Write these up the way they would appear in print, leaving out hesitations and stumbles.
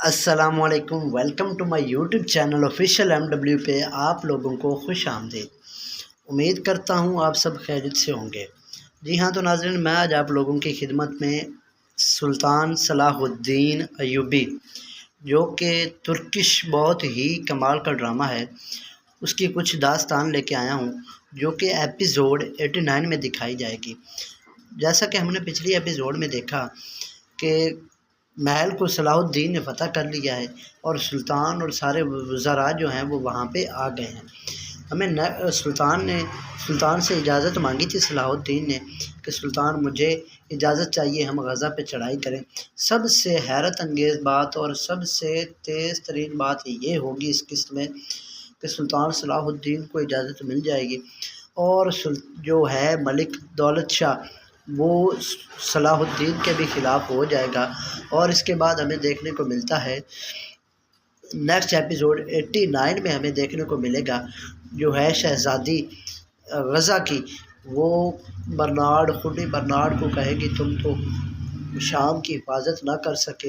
السلام علیکم، welcome to my YouTube channel official MW پہ آپ لوگوں کو خوش آمدید۔ امید کرتا ہوں آپ سب خیریت سے ہوں گے۔ جی ہاں، تو ناظرین، میں آج آپ لوگوں کی خدمت میں سلطان صلاح الدین ایوبی، جو کہ ترکش بہت ہی کمال کا ڈرامہ ہے، اس کی کچھ داستان لے کے آیا ہوں، جو کہ ایپیسوڈ 89 میں دکھائی جائے گی۔ جیسا کہ ہم نے پچھلی ایپیسوڈ میں دیکھا کہ محل کو صلاح الدین نے فتح کر لیا ہے اور سلطان اور سارے وزراء جو ہیں وہ وہاں پہ آ گئے ہیں۔ ہمیں سلطان سے اجازت مانگی تھی صلاح الدین نے کہ سلطان مجھے اجازت چاہیے، ہم غزہ پہ چڑھائی کریں۔ سب سے حیرت انگیز بات اور سب سے تیز ترین بات یہ ہوگی اس قسط میں کہ سلطان صلاح الدین کو اجازت مل جائے گی اور جو ہے ملک دولت شاہ وہ صلاح الدین کے بھی خلاف ہو جائے گا۔ اور اس کے بعد ہمیں دیکھنے کو ملتا ہے نیکسٹ ایپیسوڈ 89 میں ہمیں دیکھنے کو ملے گا جو ہے شہزادی غزہ کی، وہ خونی برنارڈ کو کہے گی تم تو شام کی حفاظت نہ کر سکے،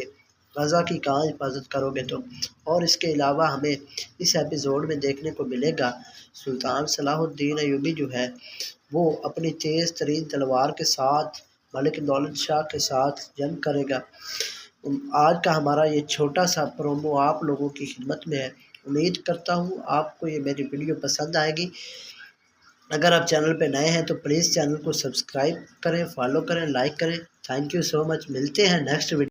غزہ کی کہاں حفاظت کرو گے تم۔ اور اس کے علاوہ ہمیں اس ایپیسوڈ میں دیکھنے کو ملے گا سلطان صلاح الدین ایوبی جو ہے وہ اپنی تیز ترین تلوار کے ساتھ ملک دولت شاہ کے ساتھ جنگ کرے گا۔ آج کا ہمارا یہ چھوٹا سا پرومو آپ لوگوں کی خدمت میں ہے۔ امید کرتا ہوں آپ کو یہ میری ویڈیو پسند آئے گی۔ اگر آپ چینل پہ نئے ہیں تو پلیز چینل کو سبسکرائب کریں، فالو کریں، لائک کریں۔ تھینک یو سو مچ۔ ملتے ہیں نیکسٹ ویڈیو۔